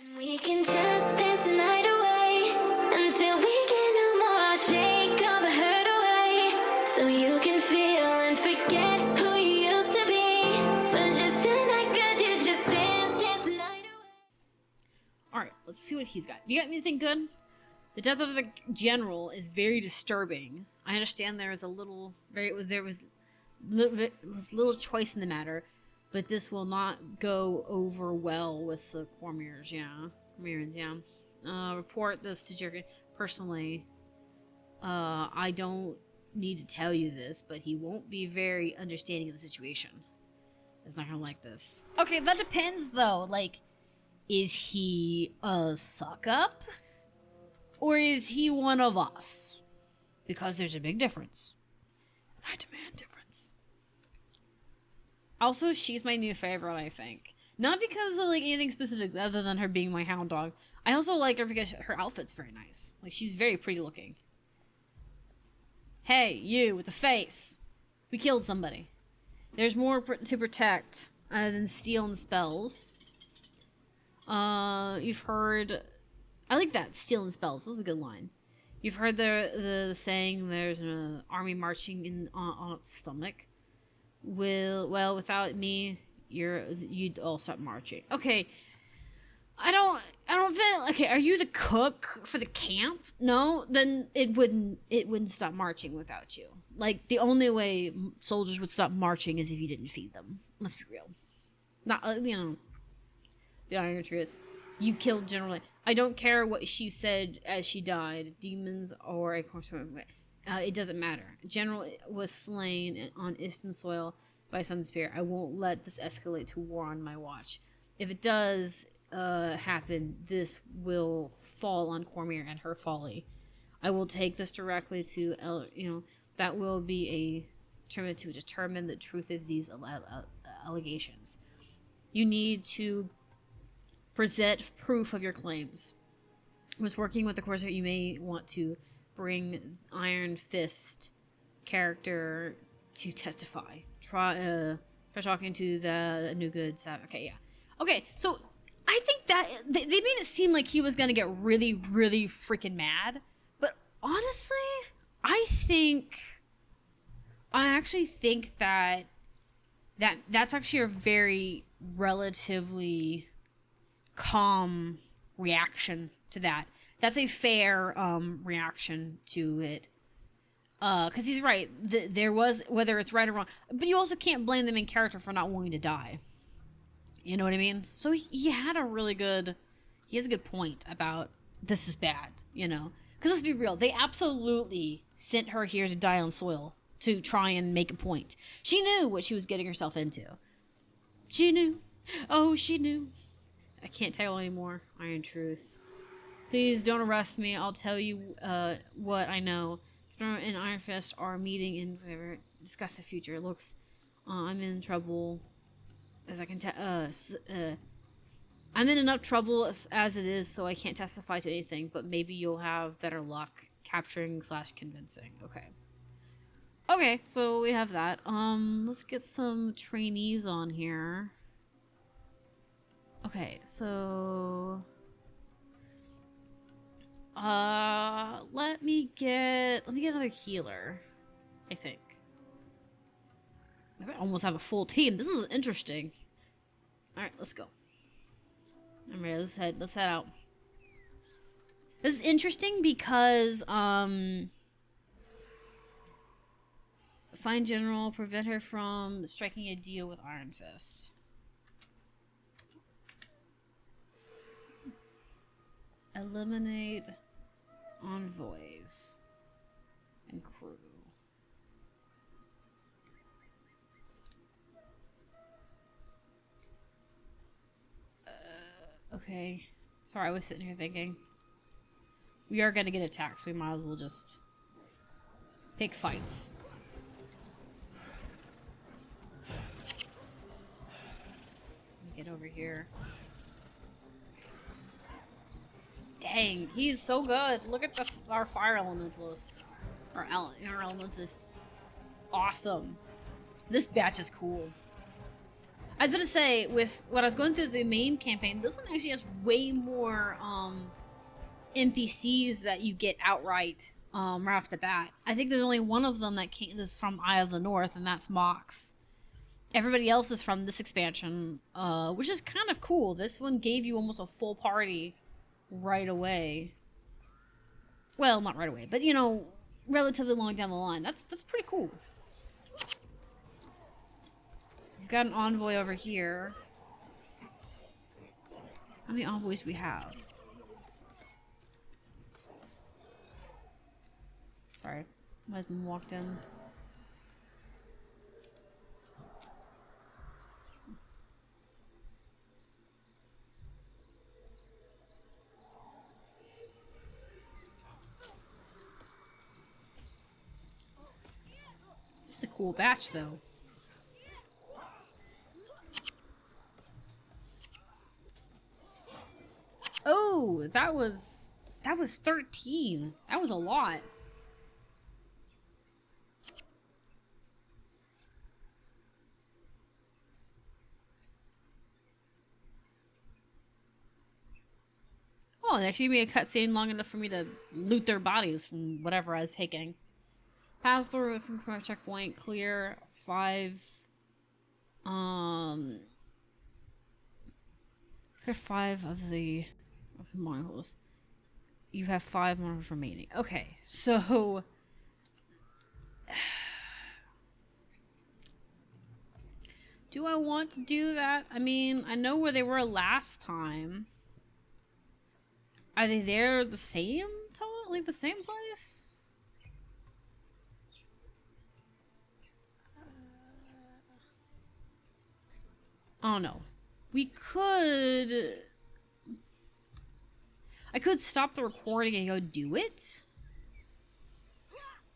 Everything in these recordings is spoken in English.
And we can just dance the night away until we can no more. Shake all the hurt away so you can feel and forget who you used to be. For just tonight, could you just dance the night away? Alright, let's see what he's got. You got anything good? The death of the general is very disturbing. I understand there was little choice in the matter, but this will not go over well with the Cormiers, yeah. Report this to Jerkin. Personally, I don't need to tell you this, but he won't be very understanding of the situation. He's not gonna like this. Okay, that depends though. Like, is he a suck-up? Or is he one of us? Because there's a big difference. I demand difference. Also, she's my new favorite, I think. Not because of like anything specific other than her being my hound dog. I also like her because her outfit's very nice. Like, she's very pretty looking. Hey, you with the face. We killed somebody. There's more to protect than stealing spells. You've heard... I like that, stealing spells. This is a good line. You've heard the saying, there's an army marching on its stomach. Well, without me, you'd all stop marching. Okay, I don't feel... Okay, are you the cook for the camp? No? Then it wouldn't stop marching without you. Like, the only way soldiers would stop marching is if you didn't feed them. Let's be real. Not, the iron truth. You killed General... I don't care what she said as she died. Demons or a horseman. It doesn't matter. General was slain on Eastern soil by some spear. I won't let this escalate to war on my watch. If it does happen, this will fall on Cormier and her folly. I will take this directly to, that will be to determine the truth of these allegations. You need to present proof of your claims. I was working with the course that you may want to bring Iron Fist character to testify. Try talking to the New Good Savage. Okay, yeah. Okay, so I think that they made it seem like he was gonna get really, really freaking mad. But honestly, I actually think that's actually a very relatively calm reaction to that. That's a fair reaction to it. Because he's right. There was, whether it's right or wrong, but you also can't blame the main character for not wanting to die. You know what I mean? So he has a good point about this is bad, Because let's be real, they absolutely sent her here to die on soil to try and make a point. She knew what she was getting herself into. She knew. Oh, she knew. I can't tell anymore. Iron Truth. Please don't arrest me. I'll tell you what I know. Storm and Iron Fist are meeting in whatever. Discuss the future. It looks I'm in trouble. As I can tell. I'm in enough trouble as it is, so I can't testify to anything. But maybe you'll have better luck capturing / convincing. Okay. Okay, so we have that. Let's get some trainees on here. Okay, so let me get another healer, I think. I almost have a full team. This is interesting. Alright, let's go. I'm ready, let's head out. This is interesting because find General, prevent her from striking a deal with Iron Fist. Eliminate envoys and crew. Okay. Sorry, I was sitting here thinking. We are gonna get attacked, so we might as well just pick fights. Get over here. Dang, he's so good. Look at our fire elementalist. Our elementalist. Awesome. This batch is cool. I was about to say, with when I was going through the main campaign, this one actually has way more NPCs that you get outright right off the bat. I think there's only one of them that came this from Eye of the North, and that's Mox. Everybody else is from this expansion, which is kind of cool. This one gave you almost a full party right away. Well, not right away, but you know, relatively long down the line. That's pretty cool. We've got an envoy over here. How many envoys do we have? Sorry, my husband walked in. This is a cool batch, though. Oh, that was 13. That was a lot. Oh, they actually made a cutscene long enough for me to loot their bodies from whatever I was taking. Pass through with some checkpoint, clear 5. Clear 5 of the modules. You have 5 modules remaining. Okay, so do I want to do that? I mean, I know where they were last time. Are they there the same time? Like the same place? I don't know. We could... I could stop the recording and go do it.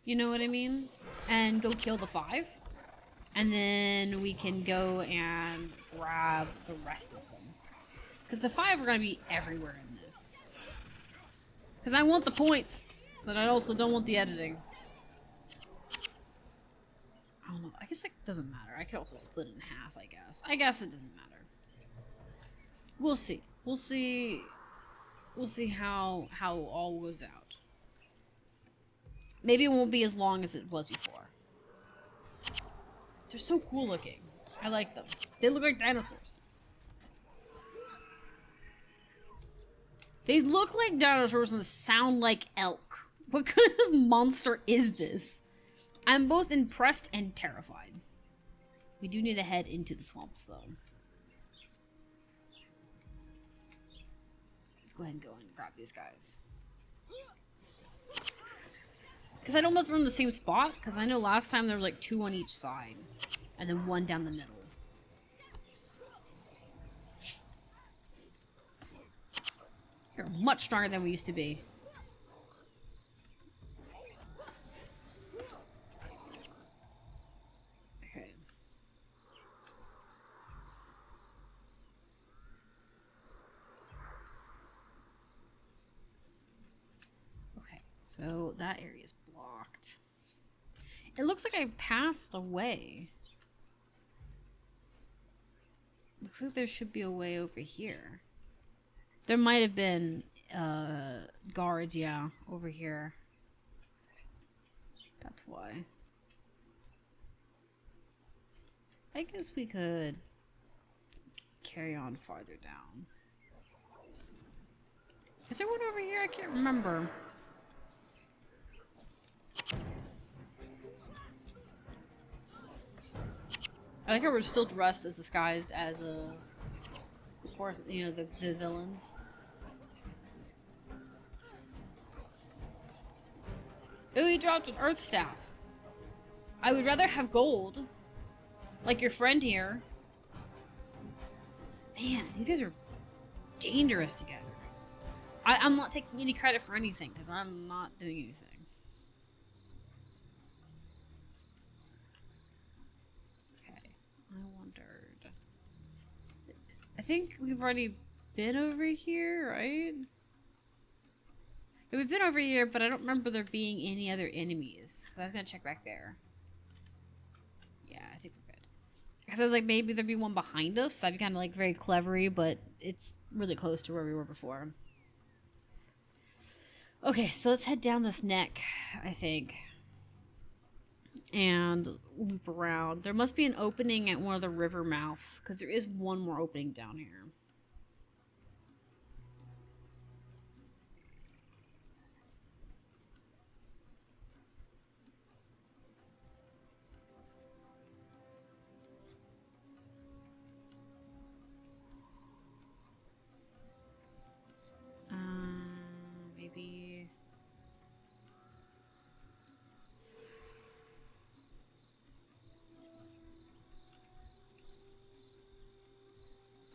You know what I mean? And go kill the 5. And then we can go and grab the rest of them. Because the 5 are going to be everywhere in this. Because I want the points, but I also don't want the editing. I don't know. I guess it doesn't matter. I could also split it in half, I guess. I guess it doesn't matter. We'll see. We'll see. We'll see how all goes out. Maybe it won't be as long as it was before. They're so cool looking. I like them. They look like dinosaurs. They look like dinosaurs and sound like elk. What kind of monster is this? I'm both impressed and terrified. We do need to head into the swamps, though. Let's go ahead and go and grab these guys. Because I don't know if they're in the same spot, because I know last time there were like 2 on each side. And then 1 down the middle. You're much stronger than we used to be. Okay. Okay, so that area is blocked. It looks like I passed away. Looks like there should be a way over here. There might have been guards, yeah, over here. That's why. I guess we could carry on farther down. Is there one over here? I can't remember. I think we're still dressed as disguised as of course, you know, the villains. Ooh, he dropped an earth staff. I would rather have gold. Like your friend here. Man, these guys are dangerous together. I'm not taking any credit for anything, because I'm not doing anything. I wondered. I think we've already been over here, right? Yeah, we've been over here, but I don't remember there being any other enemies. I was gonna check back there. Yeah, I think we're good. Because I was like, maybe there'd be one behind us. That'd be kind of like very clevery, but it's really close to where we were before. Okay, so let's head down this neck, I think. And loop around. There must be an opening at one of the river mouths, because there is one more opening down here. Maybe...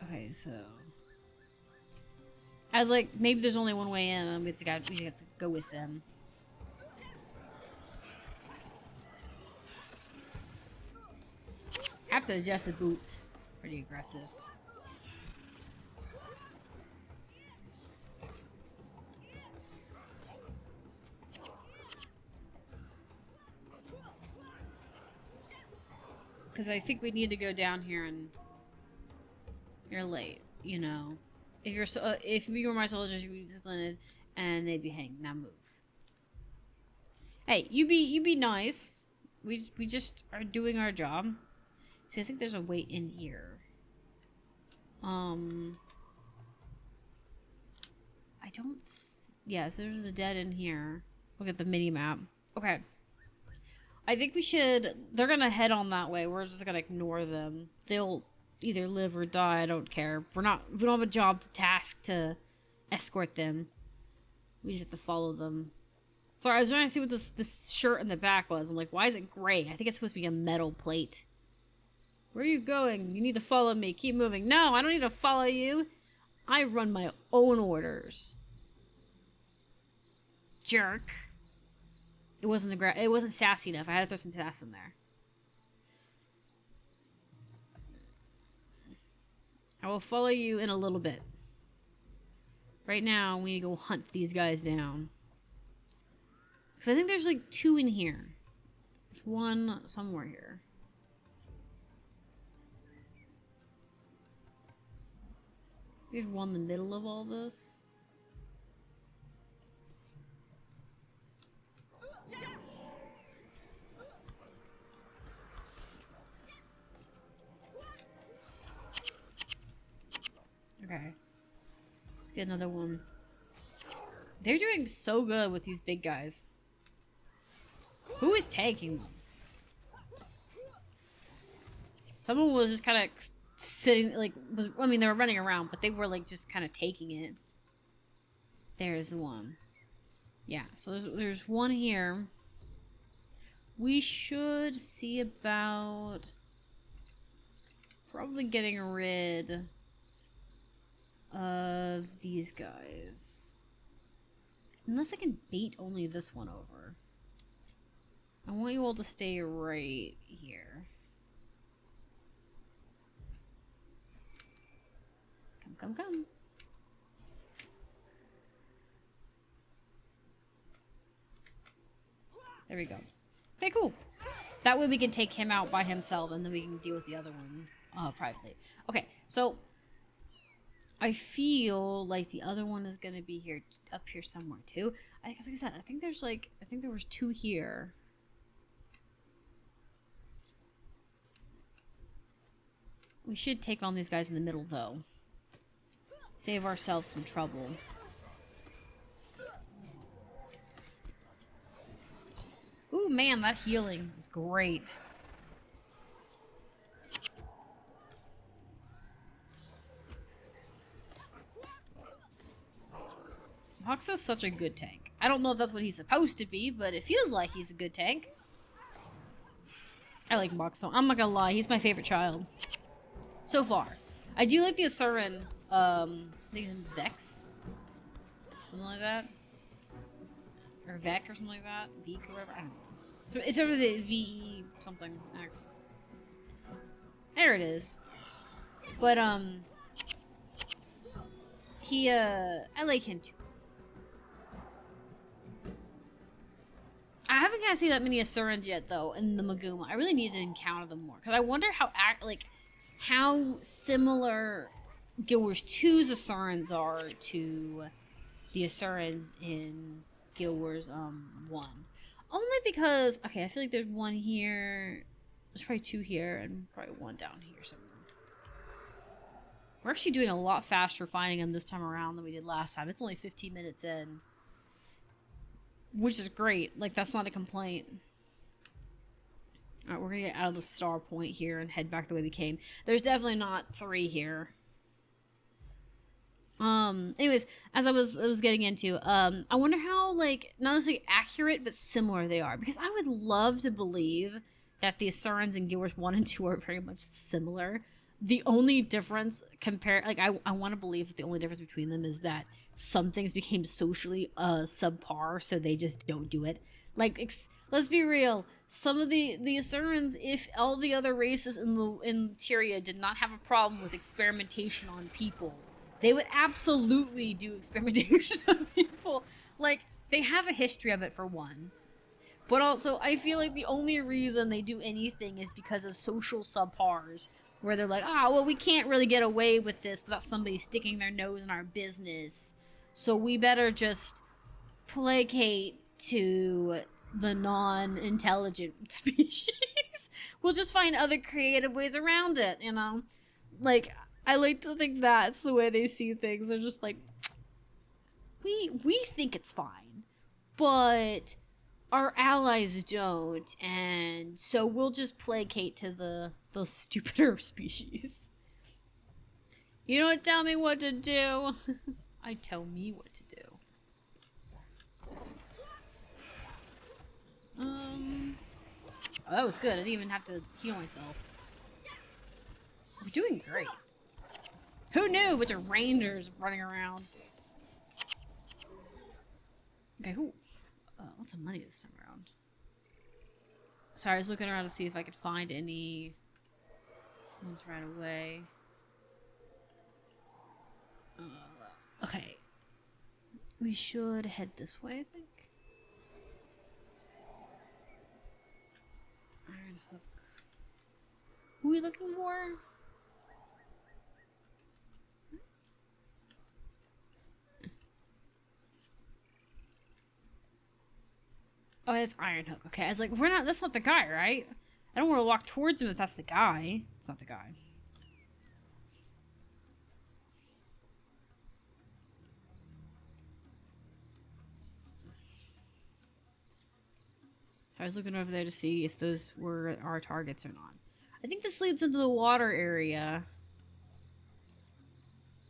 Okay, so... I was like, maybe there's only one way in, and we have to go with them. Have to adjust the boots. Pretty aggressive. Because I think we need to go down here, and you're late, you know. If you were my soldiers, you'd be disciplined, and they'd be hanged. Now move. Hey, you be nice. We just are doing our job. See, I think there's a way in here. I don't. Yes, there's a dead in here. Look at the mini map. Okay. I think we should. They're gonna head on that way. We're just gonna ignore them. They'll either live or die. I don't care. We don't have a job to task to escort them. We just have to follow them. Sorry, I was trying to see what this shirt in the back was. I'm like, why is it gray? I think it's supposed to be a metal plate. Where are you going? You need to follow me. Keep moving. No, I don't need to follow you. I run my own orders. Jerk. It wasn't sassy enough. I had to throw some sass in there. I will follow you in a little bit. Right now, we need to go hunt these guys down. Because I think there's like 2 in here. There's one somewhere here. There's one in the middle of all this. Okay. Let's get another one. They're doing so good with these big guys. Who is taking them? Someone was just kind of sitting, like, I mean, they were running around, but they were, like, just kind of taking it. There's the one. Yeah, so there's one here. We should see about probably getting rid of these guys. Unless I can bait only this one over. I want you all to stay right here. Come. There we go. Okay, cool. That way we can take him out by himself, and then we can deal with the other one privately. Okay, so I feel like the other one is gonna be here, up here somewhere too. Like I said, I think there was 2 here. We should take on these guys in the middle, though. Save ourselves some trouble. Ooh, man, that healing is great. Hoxa's such a good tank. I don't know if that's what he's supposed to be, but it feels like he's a good tank. I like Moxo. I'm not gonna lie, he's my favorite child. So far. I do like the Asuran, I think his name's Vex? Something like that? Or Vec or something like that? Veek or whatever? I don't know. It's over the VE something X. There it is. But, I like him too. I haven't got to see that many Asurans yet, though, in the Maguma. I really need to encounter them more because I wonder how similar Guild Wars 2's Asurans are to the Asurans in Guild Wars 1. Only because, okay, I feel like there's one here. There's probably two here and probably one down here somewhere. We're actually doing a lot faster finding them this time around than we did last time. It's only 15 minutes in, which is great. Like, that's not a complaint. Alright, we're gonna get out of the star point here and head back the way we came. There's definitely not 3 here. Anyways, as I was getting into, I wonder how, like, not necessarily accurate, but similar they are. Because I would love to believe that the Asurans in Guild Wars 1 and 2 are very much similar. The only difference I want to believe that the only difference between them is that some things became socially subpar, so they just don't do it. Like, let's be real. Some of the Asurans, if all the other races in Tyria did not have a problem with experimentation on people, they would absolutely do experimentation on people. Like, they have a history of it, for one. But also, I feel like the only reason they do anything is because of social subpars, where they're like, well, we can't really get away with this without somebody sticking their nose in our business, so we better just placate to the non-intelligent species. We'll just find other creative ways around it, you know? Like, I like to think that's the way they see things. They're just like, we think it's fine, but our allies don't, and so we'll just placate to the stupider species. You don't tell me what to do. I tell me what to do. Oh, that was good. I didn't even have to heal myself. We're doing great. Who knew? Bunch of rangers running around. Okay, cool. Lots of money this time around. Sorry, I was looking around to see if I could find any ones right away. Okay. We should head this way, I think. Iron Hook. Who are we looking for? Oh, it's Iron Hook. Okay, I was like, that's not the guy, right? I don't want to walk towards him if that's the guy. It's not the guy. I was looking over there to see if those were our targets or not. I think this leads into the water area,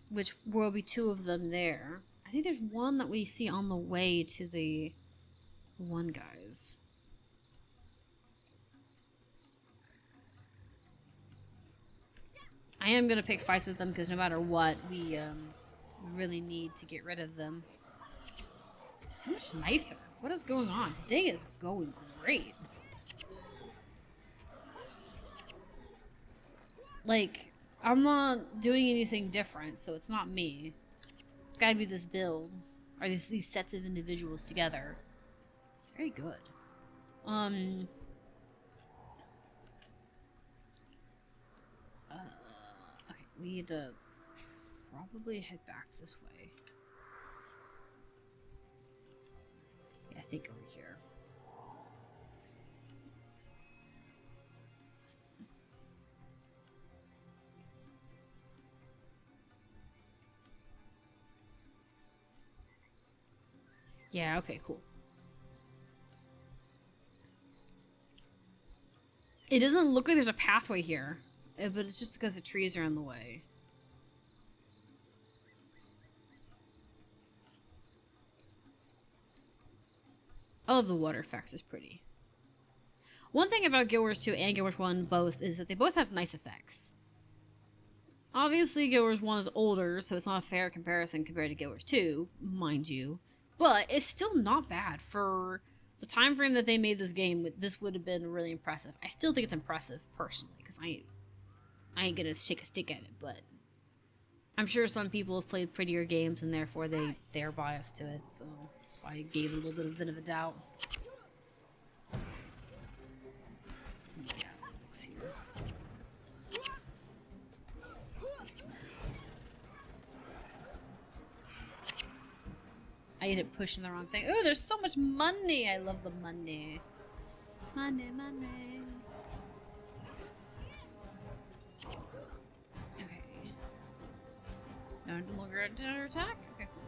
which will be 2 of them there. I think there's one that we see on the way to the one guys. I am gonna pick fights with them because no matter what, we really need to get rid of them. So much nicer. What is going on? Today is going great. Like, I'm not doing anything different, so it's not me. It's gotta be this build, or these sets of individuals together. It's very good. Okay, we need to probably head back this way. Yeah, I think over here. Yeah, okay, cool. It doesn't look like there's a pathway here, but it's just because the trees are in the way. Oh, the water effects is pretty. One thing about Guild Wars 2 and Guild Wars 1 both is that they both have nice effects. Obviously, Guild Wars 1 is older, so it's not a fair comparison compared to Guild Wars 2, mind you. But it's still not bad for the time frame that they made this game. This would have been really impressive. I still think it's impressive, personally, because I ain't gonna shake a stick at it, but I'm sure some people have played prettier games and therefore they're biased to it, so that's why I gave it a little bit of a doubt. I ended up pushing the wrong thing. Oh, there's so much money. I love the money. Money, money. Okay. No longer under attack? Okay, cool.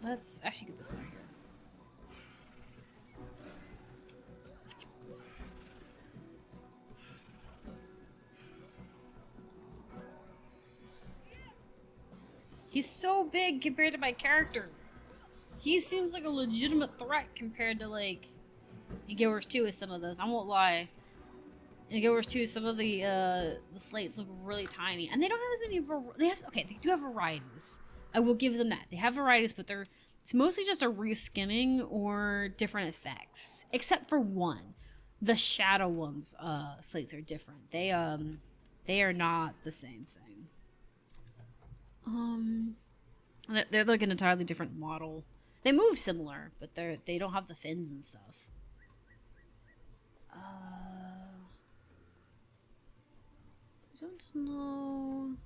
Let's actually get this one here. He's so big compared to my character. He seems like a legitimate threat compared to, like, in Guild Wars 2 with some of those. I won't lie. In Guild Wars 2, some of the slates look really tiny. And they don't have as many okay, they do have varieties. I will give them that. They have varieties, but it's mostly just a reskinning or different effects. Except for one. The Shadow ones slates are different. They are not the same thing. They're like an entirely different model. They move similar, but they don't have the fins and stuff. I don't know.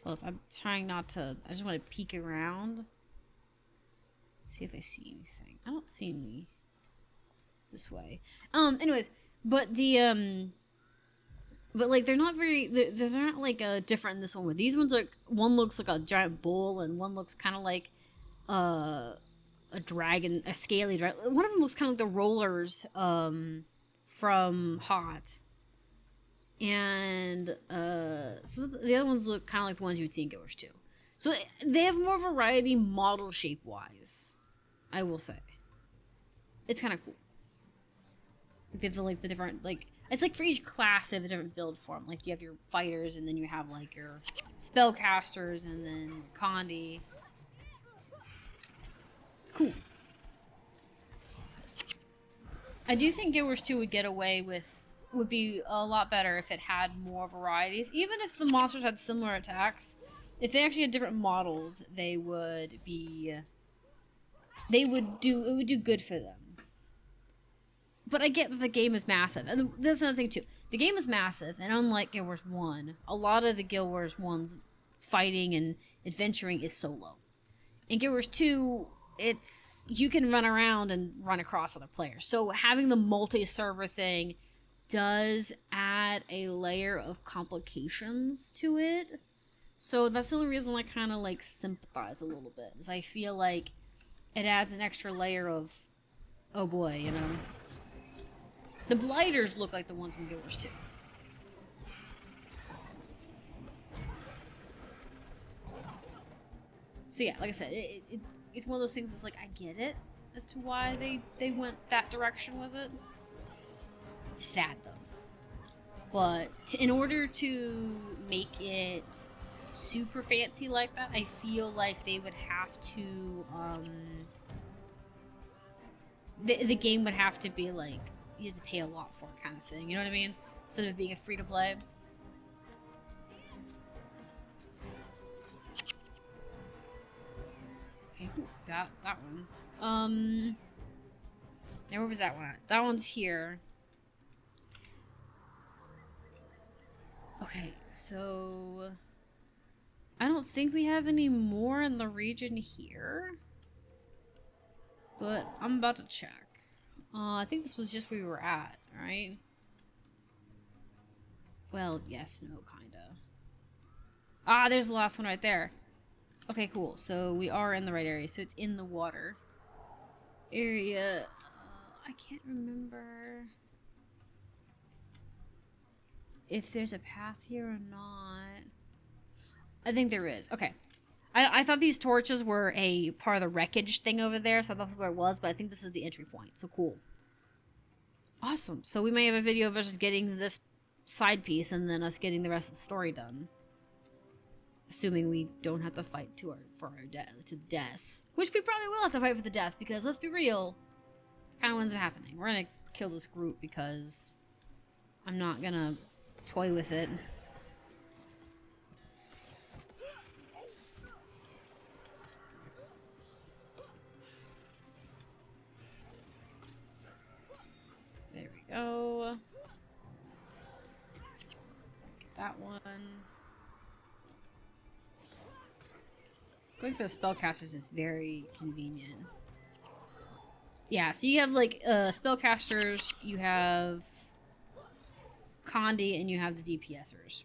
Well, I'm trying not to. I just want to peek around, see if I see anything. I don't see any this way. Anyways, but but like they're not very. They're not like different in this one. With these ones, like one looks like a giant bull, and one looks kind of like a dragon, a scaly dragon. One of them looks kind of like the rollers from Hot, and some of the other ones look kind of like the ones you would see in Guild Wars 2. So they have more variety model shape wise, I will say. It's kind of cool. They have the different, like, it's like for each class they have a different build form. Like you have your fighters, and then you have like your spellcasters, and then Condi. It's cool. I do think Guild Wars 2 would be a lot better if it had more varieties. Even if the monsters had similar attacks, if they actually had different models, it would do good for them. But I get that the game is massive. And there's another thing too. The game is massive, and unlike Guild Wars 1, a lot of the Guild Wars 1's fighting and adventuring is solo. In Guild Wars 2, you can run around and run across other players. So having the multi-server thing does add a layer of complications to it. So that's the only reason I kind of like sympathize a little bit, is I feel like it adds an extra layer of, oh boy, you know. The Blighters look like the ones from Guild Wars 2. So yeah, like I said, it's one of those things that's like, I get it as to why they went that direction with it. It's sad though. But in order to make it super fancy like that, I feel like they would have to, the game would have to be like, you have to pay a lot for it kind of thing, you know what I mean? Instead of being a free-to-play. Okay, that one. Now where was that one at? That one's here. Okay, so I don't think we have any more in the region here, but I'm about to check. I think this was just where we were at, right? Well, yes, no, kinda. Ah, there's the last one right there. Okay, cool. So we are in the right area. So it's in the water area. I can't remember if there's a path here or not. I think there is. Okay. I thought these torches were a part of the wreckage thing over there, so I thought that's where it was, but I think this is the entry point, so cool. Awesome. So we may have a video of us getting this side piece and then us getting the rest of the story done. Assuming we don't have to fight to the death. Which we probably will have to fight for the death, because let's be real, it kind of ends up happening. We're gonna kill this group because I'm not gonna toy with it. that one. Going for the spellcasters is very convenient. Yeah, so you have like spellcasters, you have Condi, and you have the DPSers.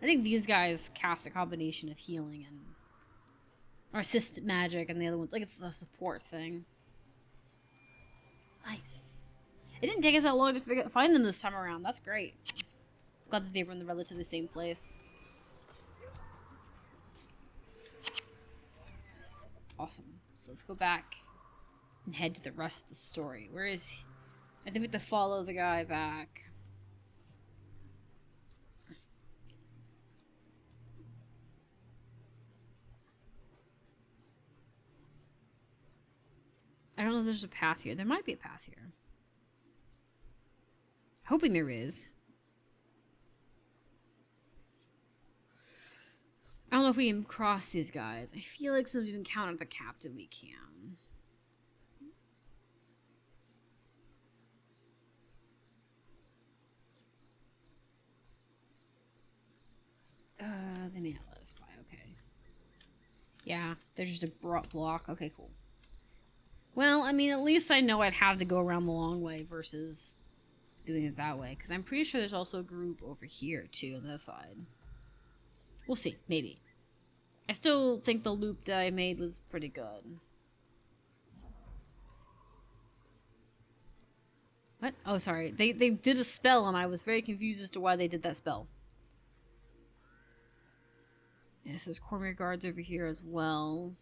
I think these guys cast a combination of healing and or assist magic, and the other one like it's a support thing. Nice. It didn't take us that long to find them this time around. That's great. Glad that they were in the relatively same place. Awesome. So let's go back and head to the rest of the story. Where is he? I think we have to follow the guy back. I don't know if there's a path here. There might be a path here. Hoping there is. I don't know if we can cross these guys. I feel like since we've encountered the captain, we can. They may not let us by. Okay. Yeah, there's just a block. Okay, cool. Well, I mean, at least I know I'd have to go around the long way versus doing it that way. Because I'm pretty sure there's also a group over here, too, on this side. We'll see. Maybe. I still think the loop that I made was pretty good. What? Oh, sorry. They did a spell, and I was very confused as to why they did that spell. Yes, there's Cormier guards over here as well.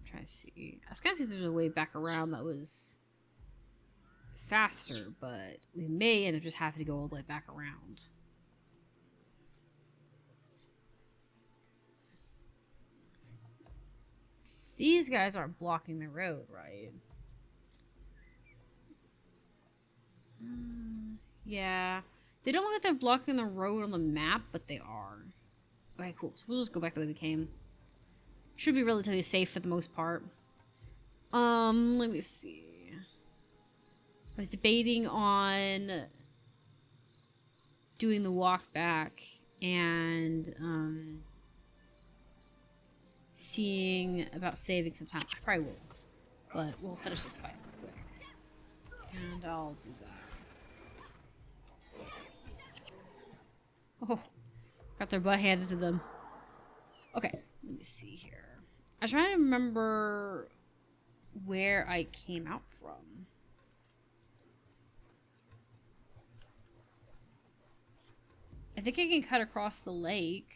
Try to see. I was gonna see if there's a way back around that was faster, but we may end up just having to go all the way back around. These guys aren't blocking the road, right? Yeah. They don't look like they're blocking the road on the map, but they are. Okay, cool. So we'll just go back the way we came. Should be relatively safe for the most part. Let me see. I was debating on doing the walk back and seeing about saving some time. I probably will, but we'll finish this fight real quick, and I'll do that. Oh, got their butt handed to them. Okay, let me see here. I was trying to remember where I came out from. I think I can cut across the lake.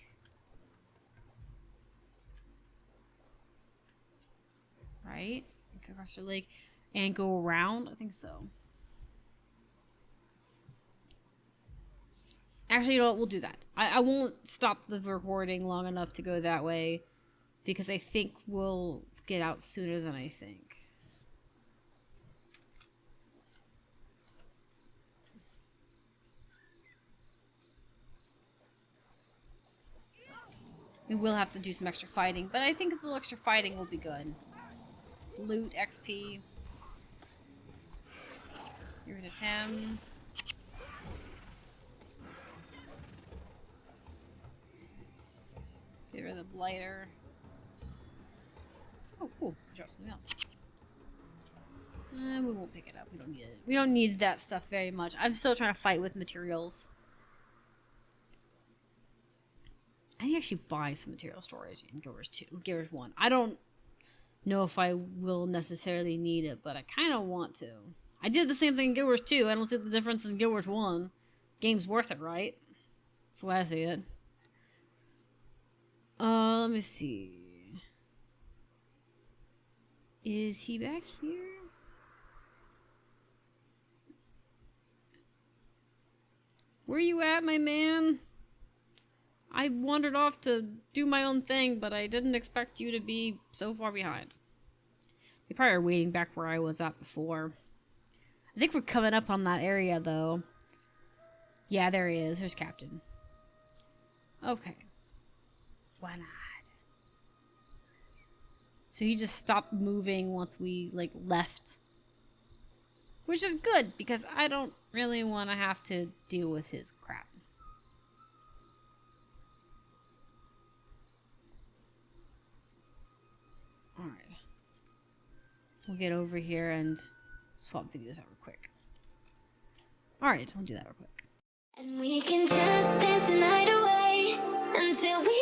Right? Cut across the lake and go around? I think so. Actually, you know what? We'll do that. I won't stop the recording long enough to go that way because I think we'll get out sooner than I think. We will have to do some extra fighting, but I think a little extra fighting will be good. It's loot, XP. Get rid of him. Get rid of the blighter. Oh, cool. Drop something else. We won't pick it up. We don't need it. We don't need that stuff very much. I'm still trying to fight with materials. I need to actually buy some material storage in Guild Wars 2. Guild Wars 1. I don't know if I will necessarily need it, but I kind of want to. I did the same thing in Guild Wars 2. I don't see the difference in Guild Wars 1. Game's worth it, right? That's the way I see it. Let me see. Is he back here? Where you at, my man? I wandered off to do my own thing, but I didn't expect you to be so far behind. They probably are waiting back where I was at before. I think we're coming up on that area, though. Yeah, there he is. There's Captain. Okay. Why not? So he just stopped moving once we, like, left. Which is good, because I don't really want to have to deal with his crap. Alright. We'll get over here and swap videos out real quick. Alright, I'll do that real quick. And we can just dance the night away until we